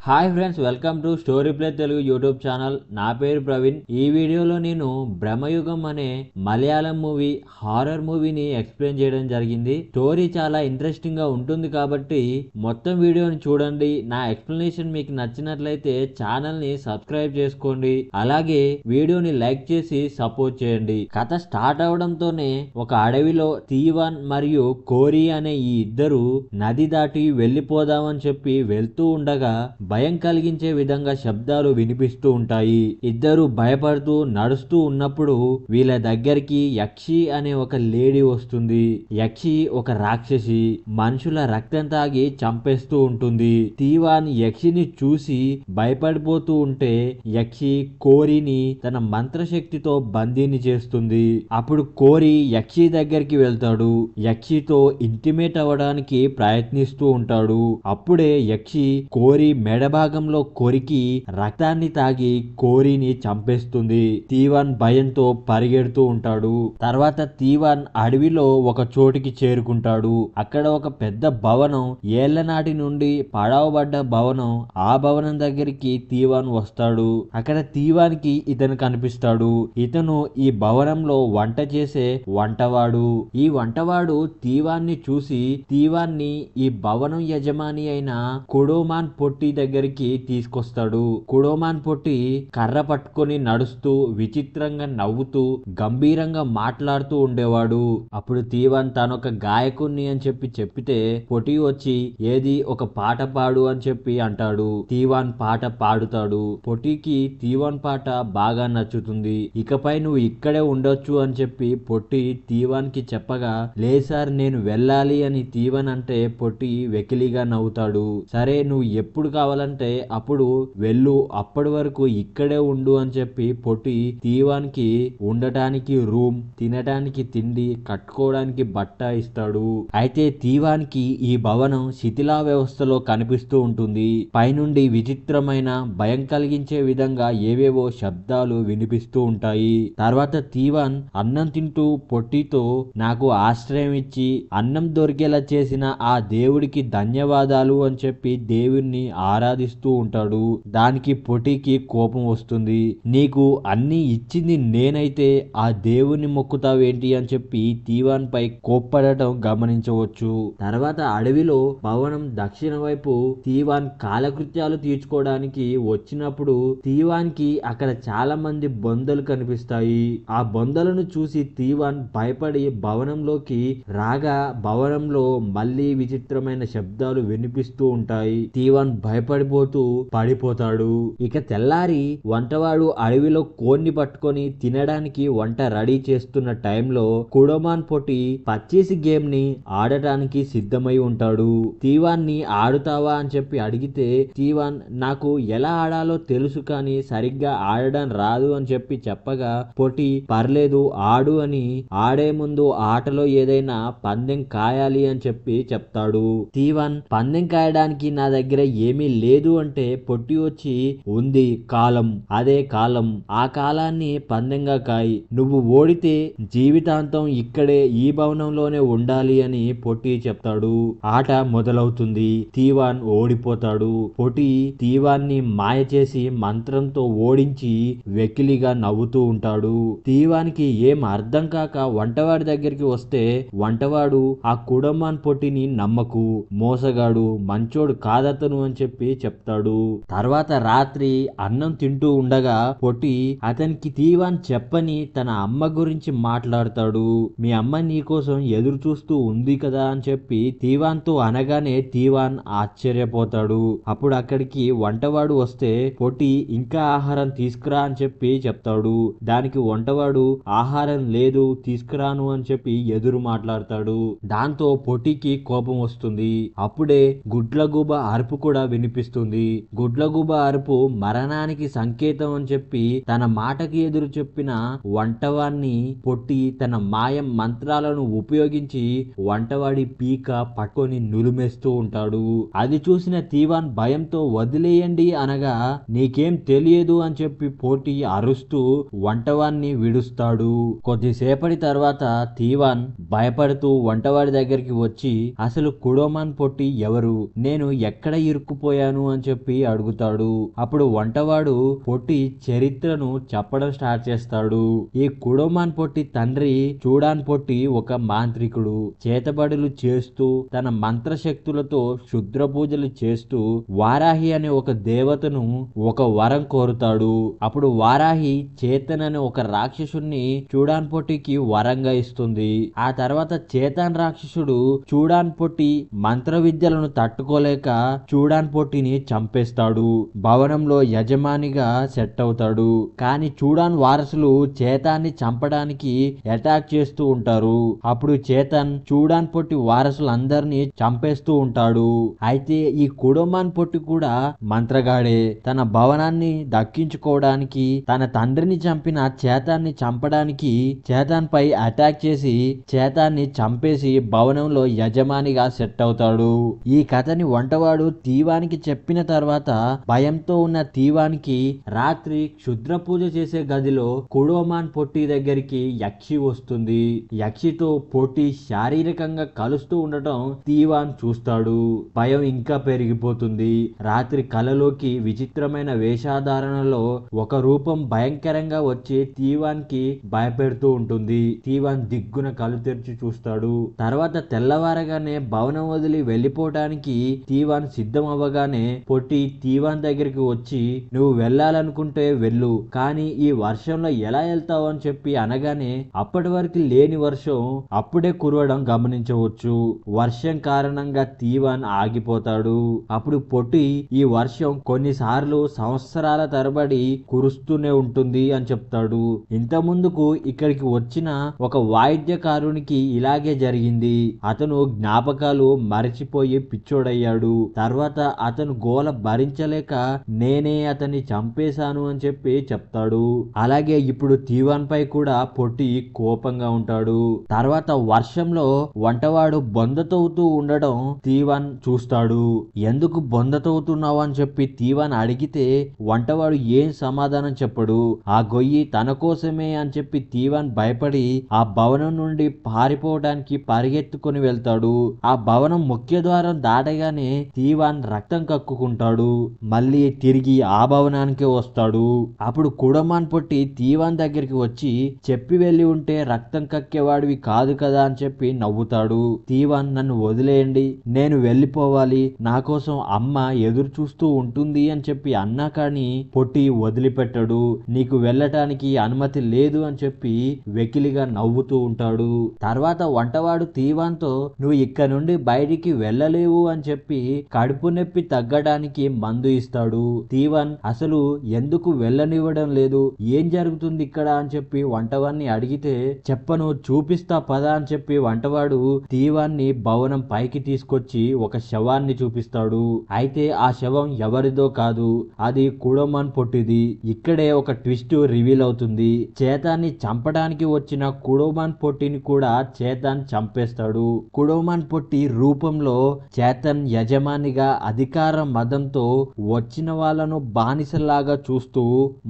Hi friends, welcome to story play Telugu YouTube channel. నా పేరు ప్రవీణ్. ఈ వీడియోలో నేను బ్రహ్మయుగం అనే మలయాళం మూవీ, హారర్ మూవీని ఎక్స్ప్లెయిన్ చేయడం జరిగింది. స్టోరీ చాలా ఇంట్రెస్టింగ్ గా ఉంటుంది కాబట్టి మొత్తం వీడియోని చూడండి. నా ఎక్స్ప్లెనేషన్ మీకు నచ్చినట్లయితే ఛానల్ ని సబ్స్క్రైబ్ చేసుకోండి. అలాగే వీడియోని లైక్ చేసి సపోర్ట్ చేయండి. కథ స్టార్ట్ అవడంతోనే ఒక అడవిలో తీవాన్ మరియు కోరి అనే ఈ ఇద్దరు నది దాటి వెళ్లిపోదామని చెప్పి వెళ్తూ ఉండగా భయం కలిగించే విధంగా శబ్దాలు వినిపిస్తూ ఉంటాయి. ఇద్దరు భయపడుతూ నడుస్తూ ఉన్నప్పుడు వీళ్ళ దగ్గరికి యక్షి అనే ఒక లేడీ వస్తుంది. యక్షి ఒక రాక్షసి, మనుషుల రక్తం తాగి చంపేస్తూ ఉంటుంది. తీవాన్ యక్షిని చూసి భయపడిపోతూ ఉంటే యక్షి కోరిని తన మంత్రశక్తితో బందీని చేస్తుంది. అప్పుడు కోరి యక్షి దగ్గరికి వెళ్తాడు. యక్షితో ఇంటిమేట్ అవ్వడానికి ప్రయత్నిస్తూ ఉంటాడు. అప్పుడే యక్షి కోరి మెడభాగంలో కొరికి రక్తాన్ని తాగి కోరిని చంపేస్తుంది. తీవాన్ భయంతో పరిగెడుతూ ఉంటాడు. తర్వాత తీవాన్ అడవిలో ఒక చోటికి చేరుకుంటాడు. అక్కడ ఒక పెద్ద భవనం, ఏళ్ల నాటి నుండి పడవబడ్డ భవనం. ఆ భవనం దగ్గరికి తీవాన్ వస్తాడు. అక్కడ తీవానికి ఇతను కనిపిస్తాడు. ఇతను ఈ భవనంలో వంట చేసే వంటవాడు. ఈ వంటవాడు తీవాన్ని చూసి తీవాన్ని ఈ భవనం యజమాని అయిన కుడోమాన్ పొట్టి దగ్గరికి తీసుకొస్తాడు. కుడోమాన్ పొట్టి కర్ర పట్టుకొని నడుస్తూ విచిత్రంగా నవ్వుతూ గంభీరంగా మాట్లాడుతూ ఉండేవాడు. అప్పుడు తీవాన్ తానొక గాయకుణ్ణి అని చెప్పితే పొట్టి వచ్చి ఏది ఒక పాట పాడు అని చెప్పి అంటాడు. తీవాన్ పాట పాడుతాడు. పొట్టికి తీవాన్ పాట బాగా నచ్చుతుంది. ఇకపై నువ్వు ఇక్కడే ఉండొచ్చు అని చెప్పి పొట్టి తీవాన్ కి చెప్పగా, లే సార్ నేను వెళ్ళాలి అని తీవాన్ అంటే పొట్టి వెకిలిగా నవ్వుతాడు. సరే నువ్వు ఎప్పుడు కావాలంటే అప్పుడు వెళ్ళు, అప్పటి వరకు ఇక్కడే ఉండు అని చెప్పి పొట్టి తీవానికి ఉండటానికి రూమ్, తినడానికి తిండి, కట్టుకోవడానికి బట్ట ఇస్తాడు. అయితే తీవానికి ఈ భవనం శిథిలా వ్యవస్థలో కనిపిస్తూ ఉంటుంది. పైనుండి విచిత్రమైన భయం కలిగించే విధంగా ఏవేవో శబ్దాలు వినిపిస్తూ ఉంటాయి. తర్వాత తీవాన్ అన్నం తింటూ పొట్టితో నాకు ఆశ్రయం ఇచ్చి అన్నం దొరికేలా చేసిన ఆ దేవుడికి ధన్యవాదాలు అని చెప్పి దేవుణ్ణి ఆరాధిస్తూ ఉంటాడు. దానికి పొట్టికి కోపం వస్తుంది. నీకు అన్ని ఇచ్చింది నేనైతే ఆ దేవుని మొక్కుతావేంటి అని చెప్పి తీవాన్ పై కోప్పడటం గమనించవచ్చు. తర్వాత అడవిలో భవనం దక్షిణ వైపు తీవాన్ కాలకృత్యాలు తీర్చుకోవడానికి వచ్చినప్పుడు తీవాన్కి అక్కడ చాలా మంది బొందలు కనిపిస్తాయి. ఆ బొందలను చూసి తీవాన్ భయపడి భవనంలోకి రాగా భవనంలో మళ్ళీ విచిత్రమైన శబ్దాలు వినిపిస్తూ ఉంటాయి. తీవాన్ భయపడిపోతూ పడిపోతాడు. ఇక తెల్లారి వంటవాడు అడవిలో కోన్ని పట్టుకొని తినడానికి వంట రెడీ చేస్తున్న టైంలో కుడోమాన్ పొట్టి పచ్చీసి గేమ్ ని ఆడటానికి సిద్ధమై ఉంటాడు. తీవాన్ని ఆడుతావా అని చెప్పి అడిగితే తీవాన్ నాకు ఎలా ఆడాలో తెలుసు కానీ సరిగ్గా ఆడడం రాదు అని చెప్పి చెప్పగా పొట్టి పర్లేదు ఆడు అని ఆడే ముందు ఆటలో ఏదైనా పందెం కాయాలి అని చెప్పి చెప్తాడు. తీవాన్ పందెం కాయడానికి నా దగ్గర ఏమీ లేదు అంటే పొట్టి వచ్చి ఉంది కాలం, అదే కాలం, ఆ కాలాన్ని పందెంగా కాయి, నువ్వు ఓడితే జీవితాంతం ఇక్కడే ఈ భవనంలోనే ఉండాలి అని పొట్టి చెప్తాడు. ఆట మొదలవుతుంది. తీవాన్ ఓడిపోతాడు. పొట్టి తీవాన్ని మాయ చేసి మంత్రంతో ఓడించి వెకిలిగా నవ్వుతూ ఉంటాడు. తీవానికి ఏం అర్థం కాక వంటవాడి దగ్గరికి వస్తే వంటవాడు ఆ కుడమాన్ పొట్టిని నమ్మకు, మోసగాడు, మంచోడు కాదతను అని చెప్పి చెప్తాడు. తర్వాత రాత్రి అన్నం తింటూ ఉండగా పొట్టి అతనికి తీవాన్ చెప్పని తన అమ్మ గురించి మాట్లాడతాడు. మీ అమ్మ నీకోసం ఎదురు చూస్తూ ఉంది కదా అని చెప్పి తీవాన్ తో అనగానే తీవాన్ ఆశ్చర్యపోతాడు. అప్పుడు అక్కడికి వంటవాడు వస్తే పొట్టి ఇంకా ఆహారం తీసుకురా అని చెప్పి చెప్తాడు. దానికి వంటవాడు ఆహారం లేదు తీసుకురాను అని చెప్పి ఎదురు మాట్లాడతాడు. దాంతో పొట్టికి కోపం వస్తుంది. అప్పుడే గుడ్లగూబ అరుపు కూడా వినిపిస్తుంది. గుడ్లగూబ అరుపు మరణానికి సంకేతం అని చెప్పి తన మాటకి ఎదురు చెప్పిన వంటవాన్ని పొట్టి తన మాయం మంత్రాలను ఉపయోగించి వంటవాడి పీక పట్టుకొని నులిమేస్తూ ఉంటాడు. అది చూసిన తీవాన్ భయంతో వదిలేయండి అనగా నీకేం తెలియదు అని చెప్పి పొట్టి అరుస్తూ వంటవాన్ని విడుస్తాడు. కొద్దిసేపటి తర్వాత తీవాన్ భయపడుతూ వంటవాడి దగ్గరికి వచ్చి అసలు కుడోమాన్ పొట్టి ఎవరు, నేను ఎక్కడ ఇరుక్కుపోయాను చంపాను అని చెప్పి అడుగుతాడు. అప్పుడు వంటవాడు పొట్టి చరిత్రను చెప్పడం స్టార్ట్ చేస్తాడు. ఈ కుడోమాన్ పొట్టి తండ్రి చూడాన్ పొట్టి ఒక మాంత్రికుడు. చేతబడులు చేస్తూ తన మంత్రశక్తులతో క్షుద్ర పూజలు చేస్తూ వారాహి అనే ఒక దేవతను ఒక వరం కోరుతాడు. అప్పుడు వారాహి చేతన్ అనే ఒక రాక్షసుని చూడాన్ పొట్టికి వరంగా ఇస్తుంది. ఆ తర్వాత చేతన్ రాక్షసుడు చూడాన్ పొట్టి మంత్ర విద్యలను తట్టుకోలేక చూడాన్ పొట్టిని చంపేస్తాడు. భవనంలో యజమానిగా సెట్ అవుతాడు. కానీ చూడాన్ వారసులు చేతాన్ని చంపడానికి అటాక్ చేస్తూ ఉంటారు. అప్పుడు చేతన్ చూడాన్ పొట్టి వారసులందరినీ చంపేస్తూ ఉంటాడు. అయితే ఈ కుడోమాన్ పొట్టి కూడా మంత్రగాడే. తన భవనాన్ని దక్కించుకోవడానికి తన తండ్రిని చంపిన చేతాన్ని చంపడానికి చేతాన్ పై అటాక్ చేసి చేతాన్ని చంపేసి భవనంలో యజమానిగా సెట్ అవుతాడు. ఈ కథని వంటవాడు తీవానికి చెప్పిన తర్వాత భయంతో ఉన్న తీవానికి రాత్రి క్షుద్ర పూజ చేసే గదిలో కుడోమాన్ పొట్టి దగ్గరికి యక్షి వస్తుంది. యక్షితో పొట్టి శారీరకంగా కలుస్తూ ఉండటం తీవాన్ చూస్తాడు. భయం ఇంకా పెరిగిపోతుంది. రాత్రి కలలోకి విచిత్రమైన వేషధారణలో ఒక రూపం భయంకరంగా వచ్చి తీవాన్కి భయపెడుతూ ఉంటుంది. తీవాన్ దిగ్గున కళ్ళు తెరిచి చూస్తాడు. తర్వాత తెల్లవారగానే భవనం వదిలి వెళ్లిపోవడానికి తీవాన్ సిద్ధం అవ్వగానే పొట్టి తీవాన్ దగ్గరికి వచ్చి నువ్వు వెళ్ళాలనుకుంటే వెళ్ళు, కానీ ఈ వర్షంలో ఎలా వెళ్తావు అని చెప్పి అనగానే అప్పటి వరకు లేని వర్షం అప్పుడే కురవడం గమనించవచ్చు. వర్షం కారణంగా తీవాన్ ఆగిపోతాడు. అప్పుడు పొట్టి ఈ వర్షం కొన్నిసార్లు సంవత్సరాల తరబడి కురుస్తూనే ఉంటుంది అని చెప్తాడు. ఇంత ముందుకు ఇక్కడికి వచ్చిన ఒక వాయిద్యకారునికి ఇలాగే జరిగింది. అతను జ్ఞాపకాలు మరచిపోయి పిచ్చోడయ్యాడు. తర్వాత అతను గోల భరించలేక నేనే అతన్ని చంపేశాను అని చెప్పి చెప్తాడు. అలాగే ఇప్పుడు తీవాన్ పై కూడా పొట్టి కోపంగా ఉంటాడు. తర్వాత వర్షంలో వంటవాడు బొందతవుతూ ఉండడం తీవాన్ చూస్తాడు. ఎందుకు బొందతవుతున్నావు అని చెప్పి తీవాన్ అడిగితే వంటవాడు ఏం సమాధానం చెప్పడు. ఆ గొయ్యి తన కోసమే అని చెప్పి తీవాన్ భయపడి ఆ భవనం నుండి పారిపోవడానికి పరిగెత్తుకొని వెళ్తాడు. ఆ భవనం ముఖ్య ద్వారం దాటగానే తీవాన్ రక్తం కక్కుకుంటాడు. మళ్ళీ తిరిగి ఆ భవనానికే వస్తాడు. అప్పుడు కుడోమాన్ పొట్టి తీవాన్ దగ్గరికి వచ్చి చెప్పి వెళ్ళి ఉంటే రక్తం కక్కేవాడివి కాదు కదా అని చెప్పి నవ్వుతాడు. తీవాన్ నన్ను వదిలేయండి, నేను వెళ్ళిపోవాలి, నా కోసం అమ్మ ఎదురు చూస్తూ ఉంటుంది అని చెప్పి అన్నా కానీ పొట్టి వదిలిపెట్టడు. నీకు వెళ్ళటానికి అనుమతి లేదు అని చెప్పి వెకిలిగా నవ్వుతూ ఉంటాడు. తర్వాత వంటవాడు తీవాన్తో నువ్వు ఇక్కడ నుండి బయటికి వెళ్ళలేవు అని చెప్పి కడుపు నొప్పి తగ్గడానికి మందు ఇస్తాడు. తీవాన్ అసలు ఎందుకు వెళ్ళనివ్వడం లేదు, ఏం జరుగుతుంది ఇక్కడ అని చెప్పి వంటవాడిని అడిగితే చెప్పను, చూపిస్తా పదా అని చెప్పి వంటవాడు తీవాన్ని భవనం పైకి తీసుకొచ్చి ఒక శవాన్ని చూపిస్తాడు. అయితే ఆ శవం ఎవరిదో కాదు, అది కుడోమాన్ పొట్టిది. ఇక్కడే ఒక ట్విస్ట్ రివీల్ అవుతుంది. చేతాన్ని చంపడానికి వచ్చిన కుడోమాన్ పొట్టిని కూడా చేతాన్ చంపేస్తాడు. కుడోమాన్ పొట్టి రూపంలో చేతన్ యజమానిగా అధికార మదంతో వచ్చిన వాళ్ళను బానిసలాగా చూస్తూ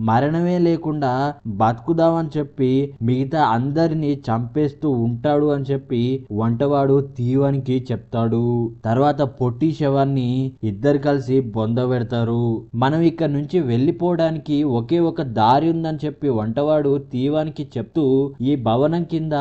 మరణమే లేకుండా బతుకుదామని చెప్పి మిగతా అందరినీ చంపేస్తూ ఉంటాడు అని చెప్పి వంటవాడు తీవానికి చెప్తాడు. తర్వాత పొట్టి శవాన్ని ఇద్దరు కలిసి బొందబెడతారు. మనం ఇక్కడ నుంచి వెళ్ళిపోవడానికి ఒకే ఒక దారి ఉందని చెప్పి వంటవాడు తీవానికి చెప్తూ ఈ భవనం కింద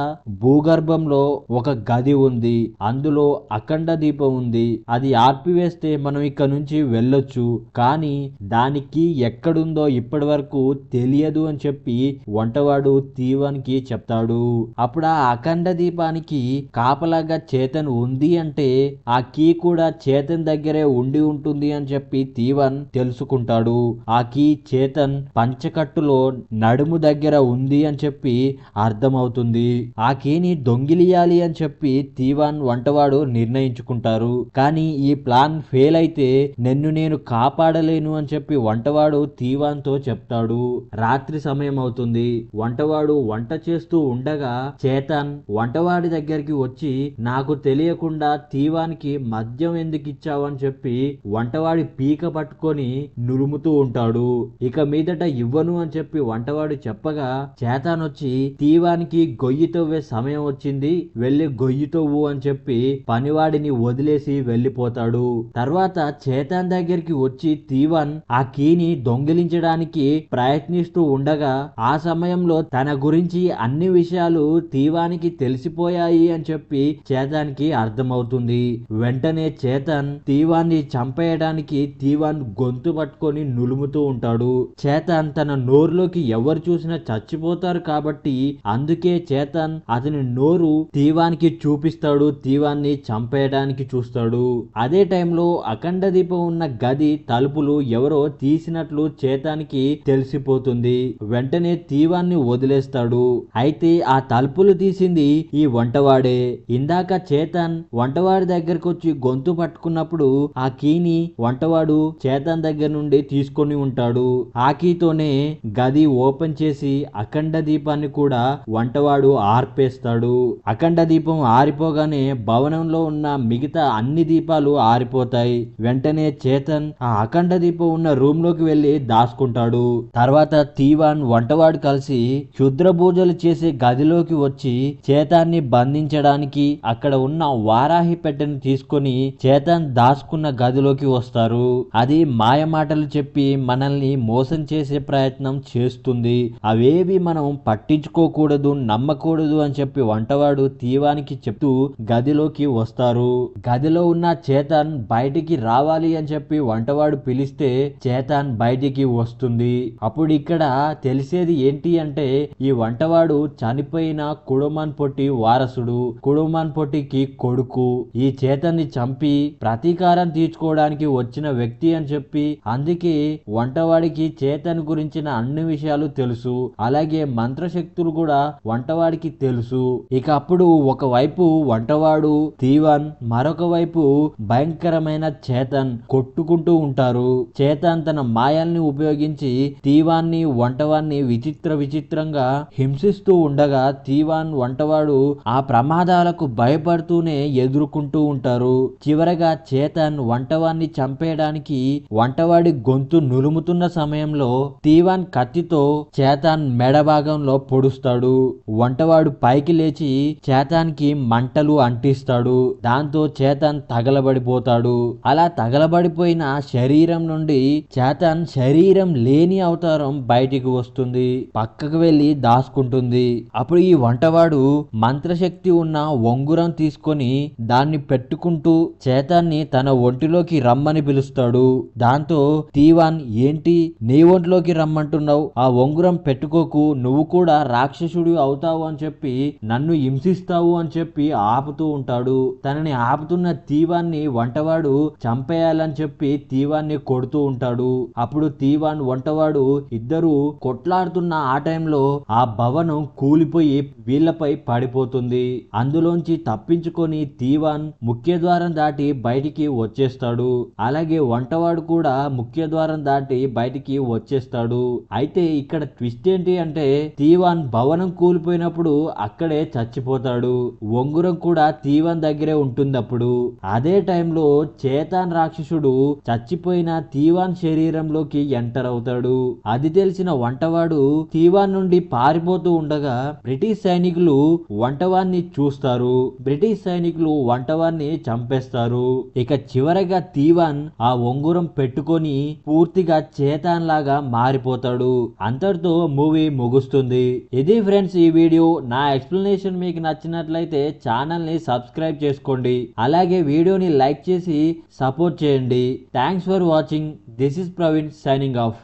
భూగర్భంలో ఒక గది ఉంది, అందులో అఖండ దీపం ఉంది, అది ఆర్పివేస్తే మనం ఇక్కడ నుంచి వెళ్ళొచ్చు, కానీ దానికి ఎక్కడుందో ఇప్పటి వరకు తెలియదు అని చెప్పి వంటవాడు తీవానికి చెప్తాడు. అప్పుడు ఆ అఖండ దీపానికి కాపలాగా చేతన్ ఉంది అంటే ఆ కీ కూడా చేతన్ దగ్గరే ఉండి ఉంటుంది అని చెప్పి తీవన్ తెలుసుకుంటాడు. ఆ కీ చేతన్ పంచకట్టులో నడుము దగ్గర ఉంది అని చెప్పి అర్థమవుతుంది. ఆ కీని దొంగిలియాలి అని చెప్పి తీవాన్ వంటవాడు నిర్ణయించుకుంటారు. కానీ ఈ ప్లాన్ ఫెయిల్ అయితే నిన్ను నేను కాపాడలేను అని చెప్పి వంటవాడు తీవాన్తో చెప్తాడు. రాత్రి సమయం అవుతుంది. వంటవాడు వంట చేస్తూ ఉండగా చేతన్ వంటవాడి దగ్గరికి వచ్చి నాకు తెలియకుండా తీవానికి మద్యం ఎందుకు ఇచ్చావు అని చెప్పి వంటవాడి పీక పట్టుకొని నురుముతూ ఉంటాడు. ఇక మీదట ఇవ్వను అని చెప్పి వంటవాడు చెప్పగా చేతన్ వచ్చి తీవానికి గొయ్యి తవ్వే సమయం వచ్చింది, వెళ్ళి గొయ్యి తవ్వు అని చెప్పి పనివాడిని వదిలేసి వెళ్ళిపోతాడు. తర్వాత చేతన్ దగ్గరికి వచ్చి తీవన్ ఆ కీని దొంగిలించడానికి ప్రయత్నిస్తూ ఉండగా ఆ సమయంలో తన గురించి అన్ని విషయాలు తీవానికి తెలిసిపోయాయి అని చెప్పి చేతన్కి అర్థమవుతుంది. వెంటనే చేతన్ తీవాన్ని చంపేయడానికి తీవాన్ గొంతు పట్టుకొని నులుముతూ ఉంటాడు. చేతన్ తన నోరులోకి ఎవరు చూసినా చచ్చిపోతారు కాబట్టి అందుకే చేతన్ అతని నోరు తీవానికి చూపిస్తాడు, తీవాన్ని చంపేయడానికి చూస్తాడు. అదే టైంలో అఖండ దీపం ఉన్న గది తలుపులు ఎవరో తీసినట్లు చేతానికి తెలిసిపోతుంది. వెంటనే తీవాన్ని వదిలేస్తాడు. అయితే ఆ తలుపులు తీసింది ఈ వంటవాడే. ఇందాక చేతన్ వంటవాడి దగ్గరకు వచ్చి గొంతు పట్టుకున్నప్పుడు ఆ కీని వంటవాడు చేతన్ దగ్గర నుండి తీసుకొని ఉంటాడు. ఆ కీతోనే గది ఓపెన్ చేసి అఖండ దీపాన్ని కూడా వంటవాడు ఆర్పేస్తాడు. అఖండ దీపం ఆరిపోగానే భవనంలో ఉన్న మిగతా అన్ని దీపాలు ఆరిపోతాయి. వెంటనే చేతన్ ఆ అఖండ దీపం ఉన్న రూమ్ లోకి వెళ్లి దాచుకుంటాడు. తర్వాత తీవాన్ వంటవాడు కలిసి క్షుద్ర పూజలు చేసే గదిలోకి వచ్చి చేతాన్ని బంధించడానికి అక్కడ ఉన్న వారాహి పెట్టెను తీసుకొని చేతన్ దాచుకున్న గదిలోకి వస్తారు. అది మాయ మాటలు చెప్పి మనల్ని మోసం చేసే ప్రయత్నం చేస్తుంది. అవేవి మనం పట్టించుకోకూడదు, నమ్మకూడదు అని చెప్పి వంటవాడు తీవానికి చెప్తూ గదిలోకి వస్తారు. గదిలో ఉన్న చేతన్ బయటికి రావాలి అని చెప్పి వంటవాడు పిలిస్తే చేతన్ బయటికి వస్తుంది. అప్పుడు ఇక్కడ తెలిసేది ఏంటి అంటే ఈ వంటవాడు చనిపోయిన కుడుమన్ పొట్టి వారసుడు, కుడుమన్ పొట్టికి కొడుకు. ఈ చేతన్ని చంపి ప్రతీకారం తీర్చుకోవడానికి వచ్చిన వ్యక్తి అని చెప్పి అందుకే వంటవాడికి చేతన్ గురించిన అన్ని విషయాలు తెలుసు. అలాగే మంత్రశక్తులు కూడా వంటవాడికి తెలుసు. ఇక అప్పుడు ఒకవైపు వంటవాడు తీవన్, మరొక వైపు భయంకరమైన చేతన్ కొట్టుకుంటూ ఉంటారు. చేతన్ తన మాయల్ని ఉపయోగించి తీవాన్ని వంటవాన్ని విచిత్రంగా హింసిస్తూ ఉండగా తీవాన్ వంటవాడు ఆ ప్రమాదాలకు భయపడుతూనే ఎదుర్కొంటూ ఉంటారు. చివరగా చేతన్ వంటవాన్ని చంపేయడానికి వంటవాడి గొంతు నులుముతున్న సమయంలో తీవాన్ కత్తితో చేతన్ మెడ భాగంలో పొడుస్తాడు. వంటవాడు పైకి లేచి చేతానికి మంటలు అంటిస్తాడు. దాంతో చేతన్ తగలబడిపోతాడు. అలా తగలబడిపోయిన శరీరం నుండి చేతన్ శరీరం లేని అవతారం బయటికి వస్తుంది. పక్కకు వెళ్లి దాచుకుంటుంది. అప్పుడు ఈ వంటవాడు మంత్రశక్తి ఉన్న ఉంగురం తీసుకొని దాన్ని పెట్టుకుంటూ చేతాన్ని తన ఒంటిలోకి రమ్మని పిలుస్తాడు. దాంతో తీవాన్ ఏంటి నీ ఒంట్లోకి రమ్మంటున్నావు, ఆ ఉంగురం పెట్టుకోకు, నువ్వు కూడా రాక్షసుడు అవుతావు అని చెప్పి నన్ను హింసిస్తావు అని చెప్పి ఆపుతూ ఉంటాడు. తనని ఆపుతున్న తీవాన్ని వంటవాడు చంపేయాలని చెప్పి తీవాన్ని కొడుతూ ఉంటాడు. అప్పుడు తీవాన్ వంటవాడు ఇద్దరు కొట్లాడుతున్న ఆ టైంలో ఆ భవనం కూలిపోయి వీళ్లపై పడిపోతుంది. అందులోంచి తప్పించుకొని తీవాన్ ముఖ్య ద్వారం దాటి బయటికి వచ్చేస్తాడు. అలాగే వంటవాడు కూడా ముఖ్య ద్వారం దాటి బయటికి వచ్చేస్తాడు. అయితే ఇక్కడ ట్విస్ట్ ఏంటి అంటే తీవాన్ భవనం కూలిపోయినప్పుడు అక్కడే చచ్చిపోతాడు. ఉంగురం కూడా తీవాన్ దగ్గరే ఉంటుంది. అప్పుడు అదే టైంలో చేతాన్ రాక్షసుడు చచ్చిపోయిన తీవాన్ శరీరంలోకి ఎంటర్ అవుతాడు. అది తెలిసిన వంటవాడు తీవాన్ నుండి పారిపోతూ ఉండగా బ్రిటిష్ సైనికులు వంటవాన్ని చూస్తారు. బ్రిటిష్ సైనికులు వంటవాన్ని చంపేస్తారు. ఇక చివరగా తీవాన్ ఆ ఉంగురం పెట్టుకొని పూర్తిగా చేతాన్ లాగా మారిపోతాడు. అంతటితో మూవీ ముగుస్తుంది. ఇది ఫ్రెండ్స్ ఈ వీడియో. నా ఎక్స్ప్లెనేషన్ మీకు నచ్చినట్లయితే ఛానల్ ని సబ్స్క్రైబ్ చేసుకోండి. అలాగే వీడియోని లైక్ చేసి సపోర్ట్ చేయండి. Thanks for watching. This is Praveen signing off.